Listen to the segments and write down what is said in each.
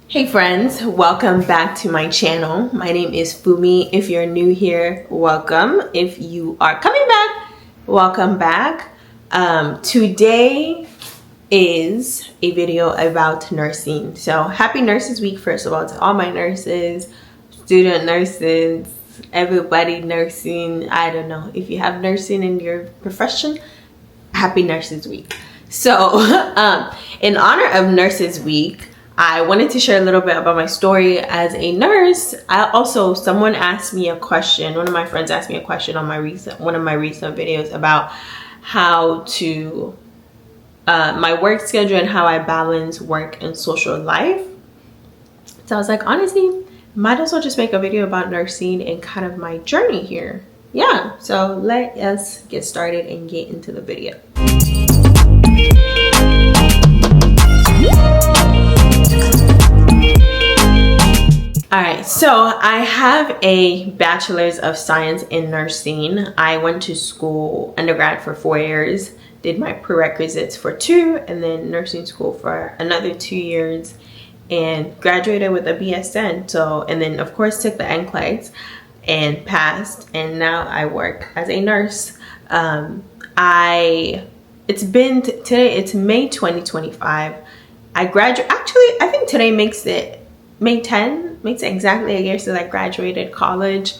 Hey friends, welcome back to my channel. My name is Fumi. If you're new here, welcome. If you are coming back, welcome back. Today is a video about nursing. So happy Nurses Week, first of all, to all my nurses, student nurses, everybody nursing. I don't know if you have nursing in your profession. Happy Nurses Week. So in honor of Nurses Week, I wanted to share a little bit about my story as a nurse. Someone asked me a question. One of my friends asked me a question on one of my recent videos about how to my work schedule and how I balance work and social life. So I was like, honestly, might as well just make a video about nursing and kind of my journey here. Yeah, so let us get started and get into the video. Alright, so I have a bachelor's of science in nursing. I went to school undergrad for 4 years, did my prerequisites for 2, and then nursing school for another 2 years, and graduated with a BSN. And then of course took the NCLEX and passed, and now I work as a nurse. It's May 2025. I graduate. Actually, I think today makes it May 10, makes it exactly a year since I graduated college.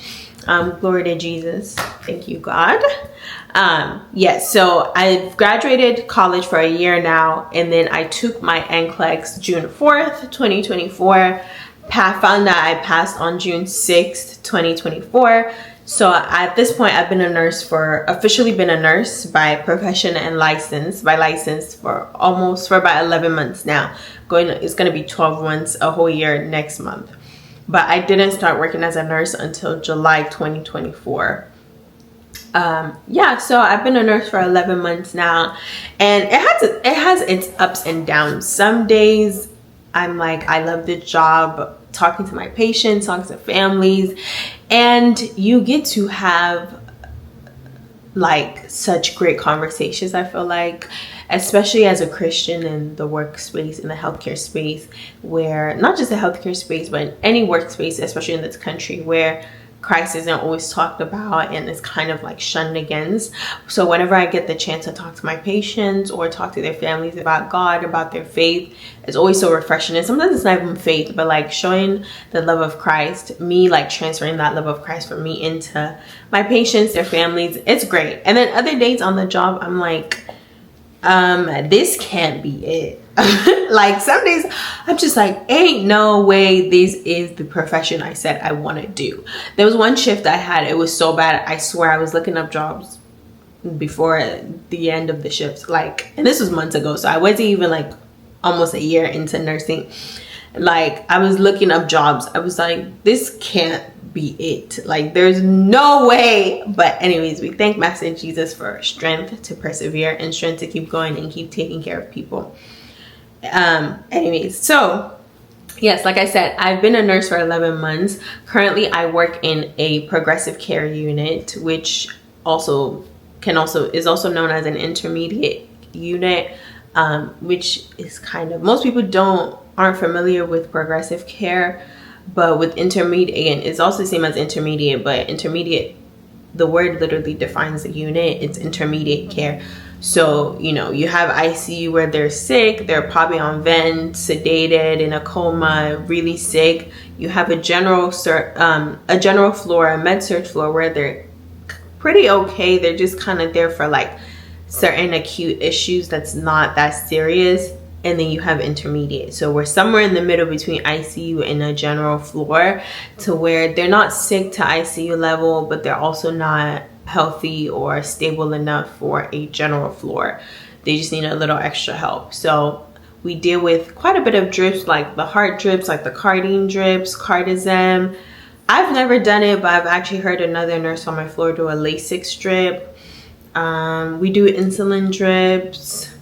Glory to Jesus. Thank you, God. Yes, so I've graduated college for a year now, and then I took my NCLEX June 4th, 2024. Found that I passed on June 6th, 2024. So at this point, I've been officially been a nurse by profession and license, for about 11 months now. It's going to be 12 months, a whole year next month. But I didn't start working as a nurse until July 2024. So I've been a nurse for 11 months now, and it has its ups and downs. Some days I'm like, I love this job, talking to my patients, talking to families, and you get to have like such great conversations. I feel like, especially as a Christian in the workspace, in the healthcare space, where not just the healthcare space, but any workspace, especially in this country, where Christ isn't always talked about and is kind of like shunned against. So whenever I get the chance to talk to my patients or talk to their families about God, about their faith, it's always so refreshing. And sometimes it's not even faith, but like showing the love of Christ, me like transferring that love of Christ from me into my patients, their families. It's great. And then other days on the job, I'm like, this can't be it. Like some days I'm just like, ain't no way this is the profession I said I want to do. There was one shift I had, it was so bad, I swear I was looking up jobs before the end of the shift, and this was months ago, so I wasn't even like almost a year into nursing. Like I was looking up jobs, I was like, this can't be it, like there's no way. But anyways, we thank Master Jesus for strength to persevere and strength to keep going and keep taking care of people. Anyways, so yes, like I said, I've been a nurse for 11 months. Currently I work in a progressive care unit, which is also known as an intermediate unit, which is kind of, most people aren't familiar with progressive care. But with intermediate, it's also the same as intermediate, but intermediate, the word literally defines the unit. It's intermediate care. So, you have ICU where they're sick, they're probably on vent, sedated, in a coma, really sick. You have a general floor, a med surg floor where they're pretty okay. They're just kind of there for like certain acute issues that's not that serious. And then you have intermediate. So we're somewhere in the middle between ICU and a general floor, to where they're not sick to ICU level, but they're also not healthy or stable enough for a general floor. They just need a little extra help. So we deal with quite a bit of drips, like the heart drips, like the cardine drips, cardizem. I've never done it, but I've actually heard another nurse on my floor do a Lasix drip. We do insulin drips.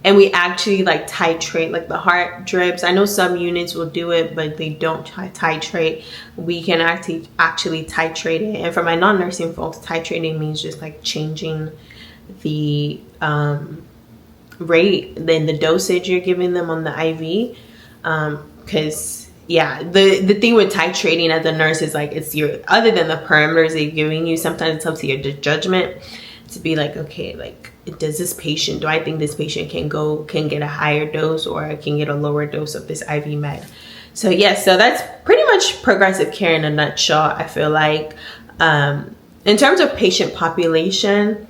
And we actually like titrate, like the heart drips. I know some units will do it, but they don't titrate. We can actually titrate it. And for my non-nursing folks, titrating means just like changing the rate, then the dosage you're giving them on the IV. Because yeah, the thing with titrating as a nurse is like, it's your, other than the parameters they're giving you, sometimes it's up to your judgment to be like, okay, like, does this patient, do I think this patient can get a higher dose, or I can get a lower dose of this IV med? So yeah, so that's pretty much progressive care in a nutshell. I feel like in terms of patient population,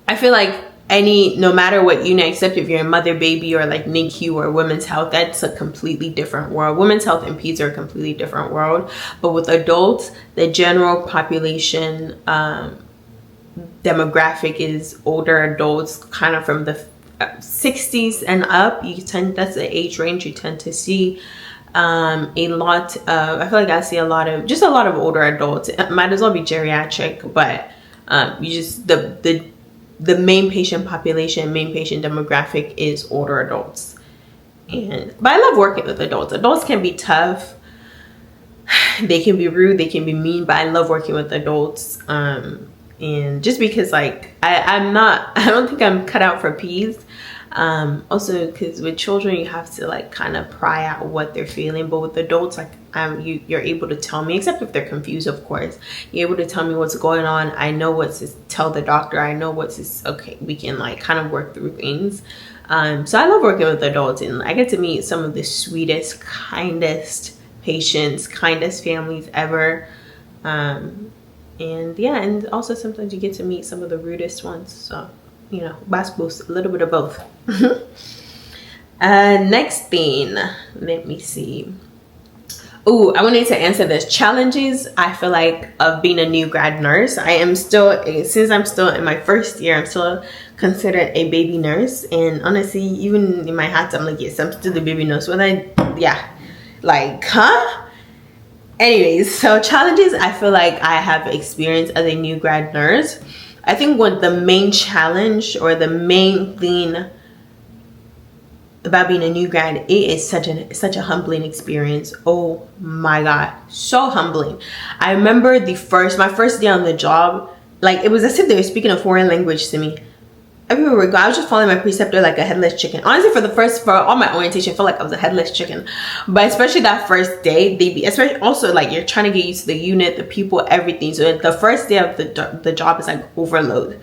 I feel like no matter what unit, except if you're a mother, baby, or like NICU or women's health, that's a completely different world. Women's health and peds are a completely different world. But with adults, the general population demographic is older adults, kind of from the 60s and up. That's the age range you tend to see a lot of, I feel like I see a lot of older adults. It might as well be geriatric, but you just, the main patient population, main patient demographic is older adults. But I love working with adults. Adults can be tough, they can be rude, they can be mean, but I love working with adults. And just because, like, I don't think I'm cut out for peds. Also because with children, you have to like kind of pry out what they're feeling, but with adults, like, you're able to tell me, except if they're confused, of course, you're able to tell me what's going on. I know what to tell the doctor. I know okay, we can like kind of work through things. So I love working with adults, and I get to meet some of the sweetest, kindest patients, kindest families ever. And yeah, and also sometimes you get to meet some of the rudest ones. So, you know, a little bit of both. Next thing, let me see. Oh, I wanted to answer this. Challenges, I feel like, of being a new grad nurse. Since I'm still in my first year, I'm still considered a baby nurse. And honestly, even in my hat, I'm like, yes, I'm still the baby nurse. Anyways, so challenges I feel like I have experienced as a new grad nurse. I think what the main challenge or the main thing about being a new grad, it is such a humbling experience. Oh my God, so humbling. I remember my first day on the job, like, it was as if they were speaking a foreign language to me. Everywhere we go, I was just following my preceptor like a headless chicken. Honestly, for all my orientation, I felt like I was a headless chicken. But especially that first day, especially also like you're trying to get used to the unit, the people, everything. So the first day of the job is like overload.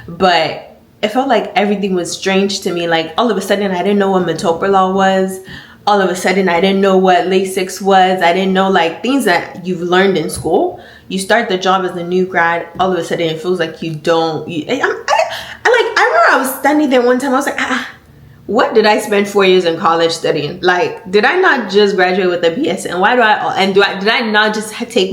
But it felt like everything was strange to me. Like, all of a sudden, I didn't know what metoprolol was. All of a sudden, I didn't know what Lasix was. I didn't know, like, things that you've learned in school. You start the job as a new grad. All of a sudden, it feels like you don't. I remember I was standing there one time. I was like, what did I spend 4 years in college studying? Like, did I not just graduate with a BS? And did I not just take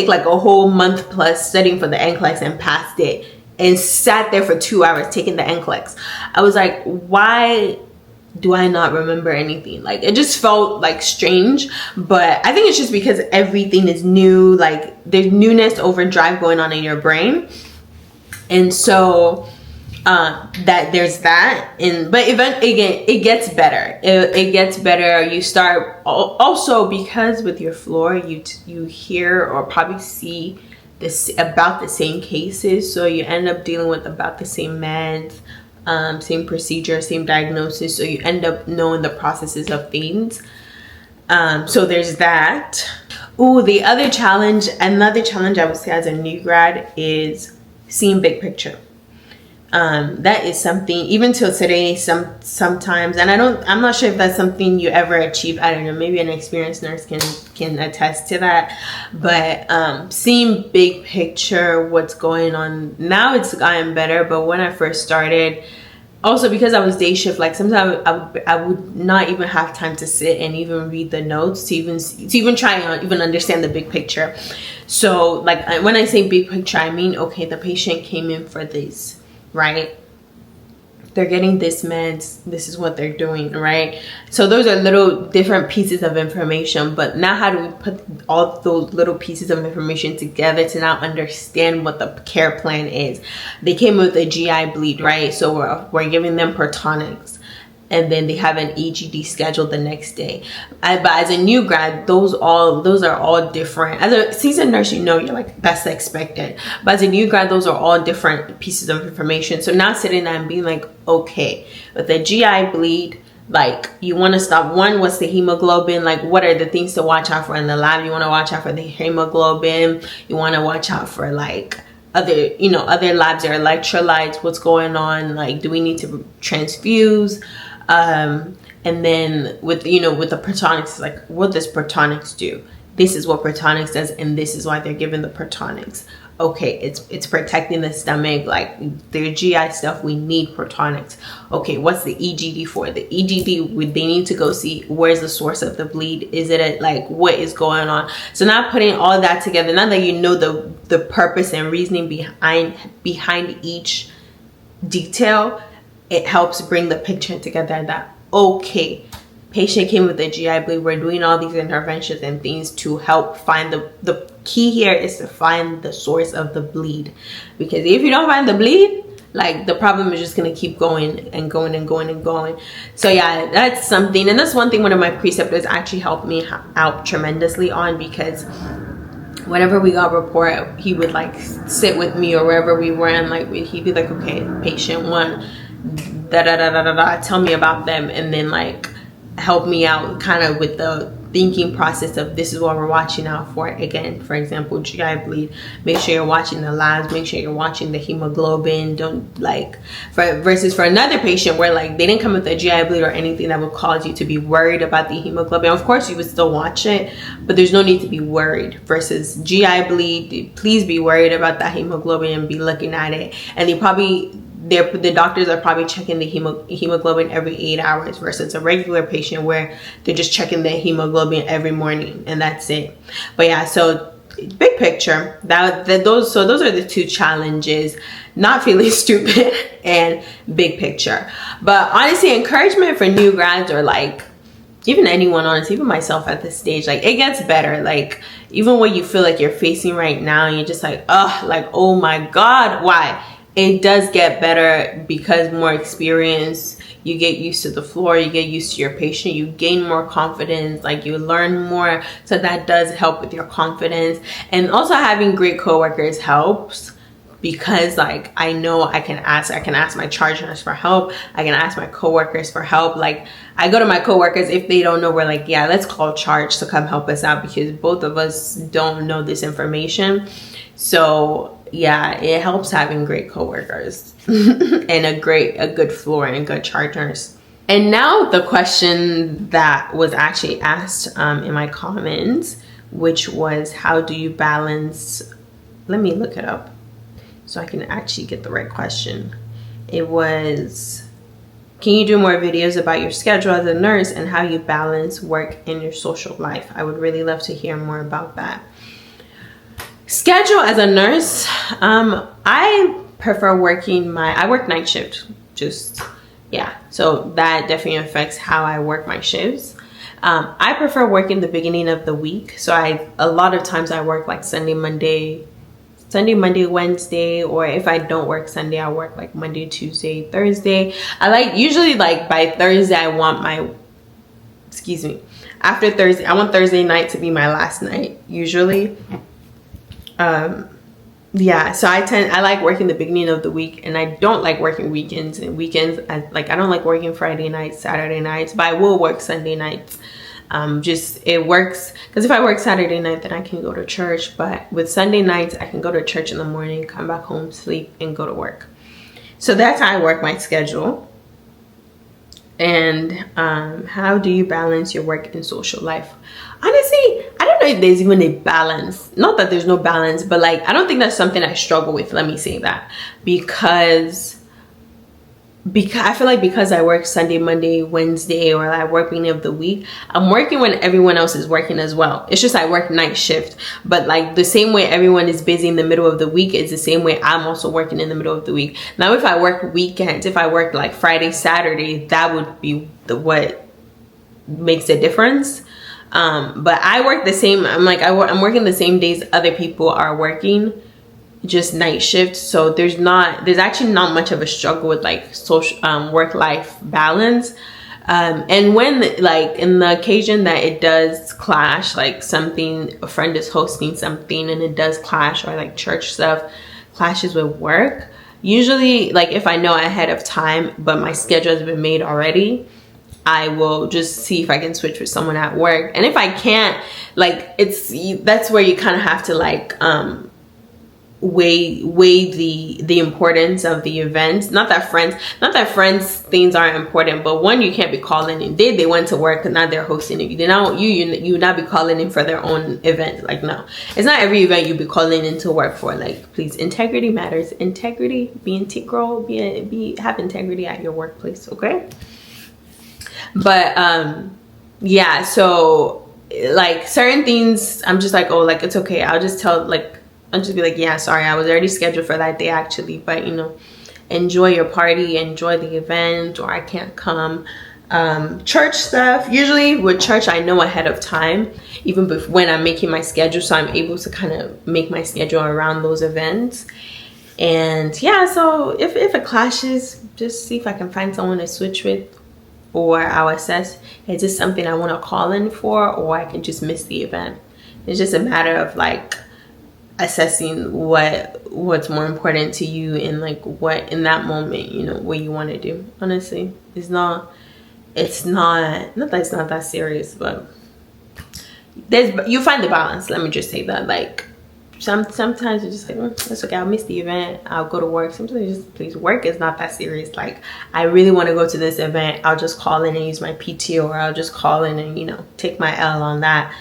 like a whole month plus studying for the NCLEX and passed it and sat there for 2 hours taking the NCLEX? I was like, why do I not remember anything? Like, it just felt like strange. But I think it's just because everything is new. Like, there's newness overdrive going on in your brain. And so that there's that. But again, it gets better. It gets better. You start also, because with your floor, you hear or probably see about the same cases. So you end up dealing with about the same meds, same procedure, same diagnosis. So you end up knowing the processes of things. So there's that. Another challenge I would say as a new grad is seeing big picture. That is something, even till today, sometimes, and I'm not sure if that's something you ever achieve. I don't know, maybe an experienced nurse can attest to that. But seeing big picture, what's going on now, it's gotten better. But when I first started, also because I was day shift, like sometimes I would not even have time to sit and even read the notes to even try and even understand the big picture. So like when I say big picture, I mean, okay, the patient came in for this, right? They're getting this meds, this is what they're doing, right? So those are little different pieces of information. But now how do we put all those little pieces of information together to now understand what the care plan is? They came with a GI bleed, right? So we're giving them Protonics, and then they have an EGD scheduled the next day. But as a new grad, those are all different. As a seasoned nurse, you know, you're like, that's expected. But as a new grad, those are all different pieces of information. So now sitting there and being like, okay, with the GI bleed, Like, you want to stop, one, what's the hemoglobin, like what are the things to watch out for in the lab. You want to watch out for the hemoglobin, you want to watch out for like other, you know, other labs or electrolytes, what's going on, like do we need to transfuse, and then with, you know, with the protonics, like what does protonics do? This is what protonics does, and this is why they're given the protonics. Okay, it's protecting the stomach, like their GI stuff, we need protonics. Okay, what's the EGD for? The EGD, they need to go see where's the source of the bleed. Is it like what is going on? So now putting all that together, now that you know the purpose and reasoning behind each detail, it helps bring the picture together that, okay, patient came with a GI bleed, we're doing all these interventions and things to help find the key here is to find the source of the bleed, because if you don't find the bleed, like the problem is just going to keep going and going and going and going. So yeah, that's something, and that's one thing one of my preceptors actually helped me out tremendously on, because whenever we got a report, he would like sit with me or wherever we were, and like he'd be like, okay, patient one, da da da da da da, tell me about them, and then like help me out kind of with the thinking process of this is what we're watching out for. Again, for example, GI bleed, make sure you're watching the labs, make sure you're watching the hemoglobin. Don't like versus for another patient where like they didn't come with a GI bleed or anything that would cause you to be worried about the hemoglobin. Of course you would still watch it, but there's no need to be worried. Versus GI bleed, please be worried about that hemoglobin and be looking at it, and the doctors are probably checking the hemoglobin every 8 hours, versus a regular patient where they're just checking their hemoglobin every morning and that's it. But yeah, so big picture, those are the two challenges: not feeling stupid and big picture. But honestly, encouragement for new grads, or like even anyone, honestly, even myself at this stage, like it gets better. Like even what you feel like you're facing right now, and you're just like, oh my God, why? It does get better because more experience, you get used to the floor, you get used to your patient, you gain more confidence, like you learn more. So that does help with your confidence. And also having great coworkers helps, because like I know I can ask my charge nurse for help, I can ask my coworkers for help. Like I go to my coworkers if they don't know, we're like, yeah, let's call charge to come help us out, because both of us don't know this information. So yeah, it helps having great coworkers and a good floor and a good charge nurse. And now the question that was actually asked in my comments, which was, how do you balance, let me look it up so I can actually get the right question. It was, can you do more videos about your schedule as a nurse and how you balance work and your social life? I would really love to hear more about that. Schedule as a nurse, I prefer working I work night shift, so that definitely affects how I work my shifts. I prefer working the beginning of the week, so a lot of times I work like Sunday, Monday, Wednesday, or if I don't work Sunday, I work like Monday, Tuesday, Thursday. Usually like by Thursday I want after Thursday, I want Thursday night to be my last night usually. Yeah, so I like working the beginning of the week, and I don't like working weekends. And weekends, I don't like working Friday nights, Saturday nights, but I will work Sunday nights. It works because if I work Saturday night, then I can go to church. But with Sunday nights, I can go to church in the morning, come back home, sleep, and go to work. So that's how I work my schedule. And how do you balance your work and social life? Honestly, I don't know if there's even a balance. Not that there's no balance, but like I don't think that's something I struggle with. Let me say that, because I feel like because I work Sunday, Monday, Wednesday, or I work beginning of the week, I'm working when everyone else is working as well. It's just I work night shift, but like the same way everyone is busy in the middle of the week, it's the same way I'm also working in the middle of the week. Now, if I work weekends, if I work like Friday, Saturday, that would be what makes a difference. But I work the same. I'm working the same days other people are working, just night shift. So there's actually not much of a struggle with like social work-life balance. And when like in the occasion that it does clash, like a friend is hosting something and it does clash, or like church stuff clashes with work, usually like if I know ahead of time but my schedule has been made already, I will just see if I can switch with someone at work. And if I can't, like, that's where you kind of have to like weigh the importance of the events. Not that friends things aren't important, but one, you can't be calling in. They went to work and now they're hosting it. You not be calling in for their own event. Like, no, it's not every event you be calling in to work for. Like, please, integrity matters. Integrity, be integral, have integrity at your workplace, okay? But yeah, so like certain things I'm just like, oh, like, it's okay, I'll just be like, yeah, sorry, I was already scheduled for that day actually, but you know, enjoy your party, enjoy the event, or I can't come. Church stuff, usually with church I know ahead of time, even when I'm making my schedule, so I'm able to kind of make my schedule around those events. And yeah, so if it clashes, just see if I can find someone to switch with, or I'll assess, is this something I want to call in for, or I can just miss the event. It's just a matter of like assessing what's more important to you, and like what in that moment, you know, what you want to do. Honestly, it's not that it's not that serious, but you find the balance. Let me just say that, like, sometimes you're just like, that's okay, I'll miss the event, I'll go to work. Sometimes just, please, work is not that serious. Like, I really want to go to this event, I'll just call in and use my PTO, or I'll just call in and, you know, take my L on that.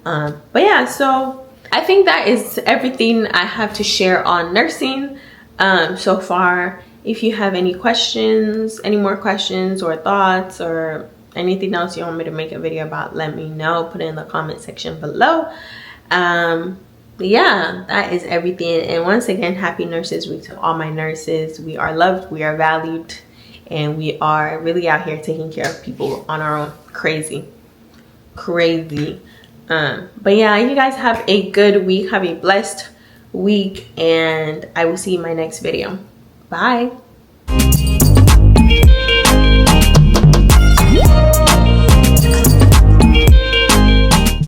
But yeah, so I think that is everything I have to share on nursing so far. If you have any more questions or thoughts, or anything else you want me to make a video about, let me know. Put it in the comment section below. Yeah, that is everything. And once again, happy Nurses Week to all my nurses. We are loved, we are valued, and we are really out here taking care of people on our own. Crazy. But yeah, you guys have a good week, have a blessed week, and I will see you in my next video. Bye.